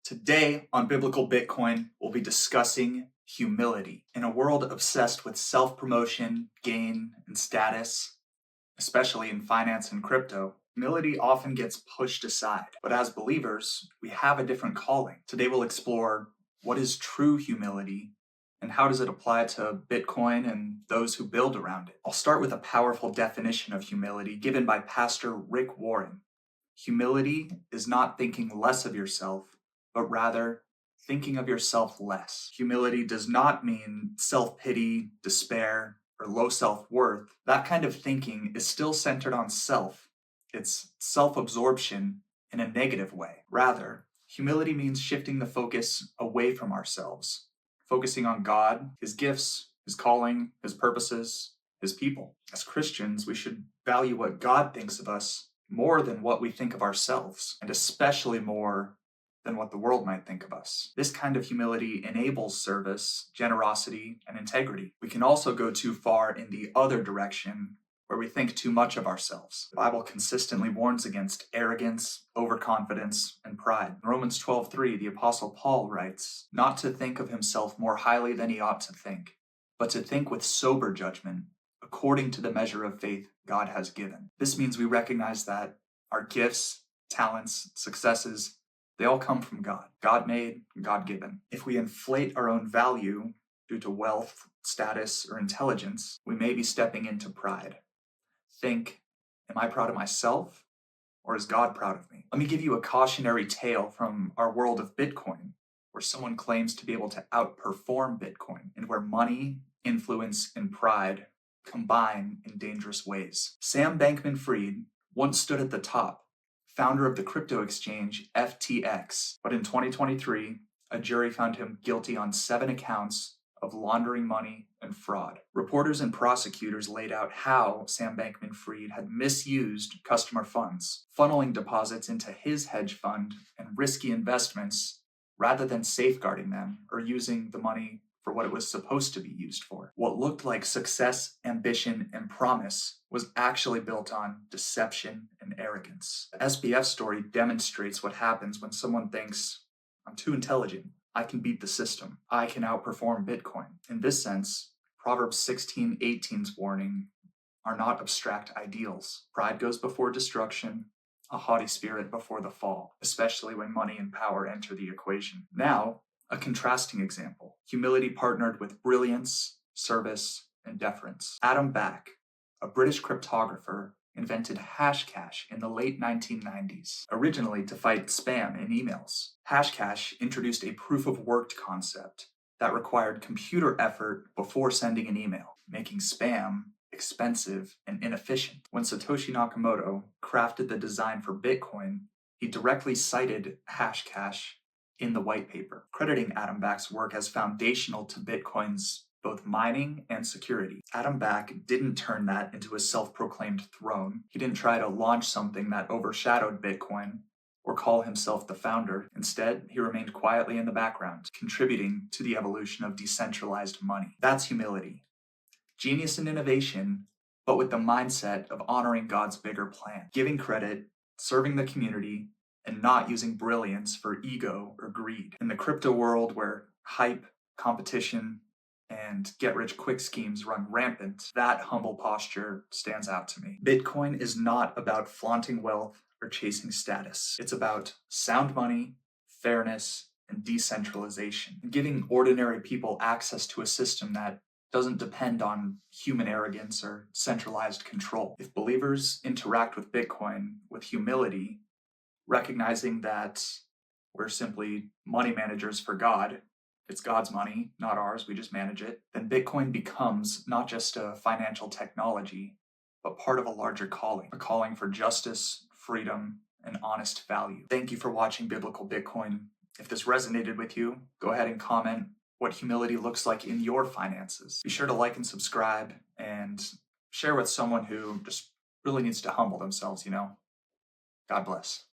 Today on Biblical Bitcoin, we'll be discussing humility. In a world obsessed with self-promotion, gain, and status, especially in finance and crypto, humility often gets pushed aside. But as believers, we have a different calling. Today we'll explore what is true humility and how does it apply to Bitcoin and those who build around it. I'll start with a powerful definition of humility given by Pastor Rick Warren. Humility is not thinking less of yourself, but rather thinking of yourself less. Humility does not mean self-pity, despair, or low self-worth. That kind of thinking is still centered on self. It's self-absorption in a negative way. Rather, humility means shifting the focus away from ourselves, focusing on God, His gifts, His calling, His purposes, His people. As Christians, we should value what God thinks of us more than what we think of ourselves, and especially more than what the world might think of us. This kind of humility enables service, generosity, and integrity. We can also go too far in the other direction, where we think too much of ourselves. The Bible consistently warns against arrogance, overconfidence, and pride. In Romans 12:3, the Apostle Paul writes, "Not to think of himself more highly than he ought to think, but to think with sober judgment, according to the measure of faith God has given." This means we recognize that our gifts, talents, successes, they all come from God. God-made, God-given. If we inflate our own value due to wealth, status, or intelligence, we may be stepping into pride. Think, am I proud of myself, or is God proud of me? Let me give you a cautionary tale from our world of Bitcoin, where someone claims to be able to outperform Bitcoin, and where money, influence, and pride combine in dangerous ways. Sam Bankman-Fried once stood at the top, founder of the crypto exchange FTX, but in 2023, a jury found him guilty on 7 accounts of laundering money and fraud. Reporters and prosecutors laid out how Sam Bankman-Fried had misused customer funds, funneling deposits into his hedge fund and risky investments rather than safeguarding them or using the money for what it was supposed to be used for. What looked like success, ambition, and promise was actually built on deception and arrogance. The SBF story demonstrates what happens when someone thinks, I'm too intelligent, I can beat the system, I can outperform Bitcoin. In this sense, Proverbs 16:18's warning are not abstract ideals. Pride goes before destruction, a haughty spirit before the fall, especially when money and power enter the equation. Now, a contrasting example. Humility partnered with brilliance, service, and deference. Adam Back, a British cryptographer, invented Hashcash in the late 1990s, originally to fight spam in emails. Hashcash introduced a proof-of-work concept that required computer effort before sending an email, making spam expensive and inefficient. When Satoshi Nakamoto crafted the design for Bitcoin, he directly cited Hashcash in the white paper, crediting Adam Back's work as foundational to Bitcoin's both mining and security. Adam Back didn't turn that into a self-proclaimed throne. He didn't try to launch something that overshadowed Bitcoin or call himself the founder. Instead, he remained quietly in the background, contributing to the evolution of decentralized money. That's humility. Genius and innovation, but with the mindset of honoring God's bigger plan, giving credit, serving the community, and not using brilliance for ego or greed. In the crypto world where hype, competition, and get-rich-quick schemes run rampant, that humble posture stands out to me. Bitcoin is not about flaunting wealth or chasing status. It's about sound money, fairness, and decentralization, and giving ordinary people access to a system that doesn't depend on human arrogance or centralized control. If believers interact with Bitcoin with humility, recognizing that we're simply money managers for God, it's God's money, not ours, we just manage it, then Bitcoin becomes not just a financial technology, but part of a larger calling, a calling for justice, freedom, and honest value. Thank you for watching Biblical Bitcoin. If this resonated with you, go ahead and comment what humility looks like in your finances. Be sure to like and subscribe and share with someone who just really needs to humble themselves, God bless.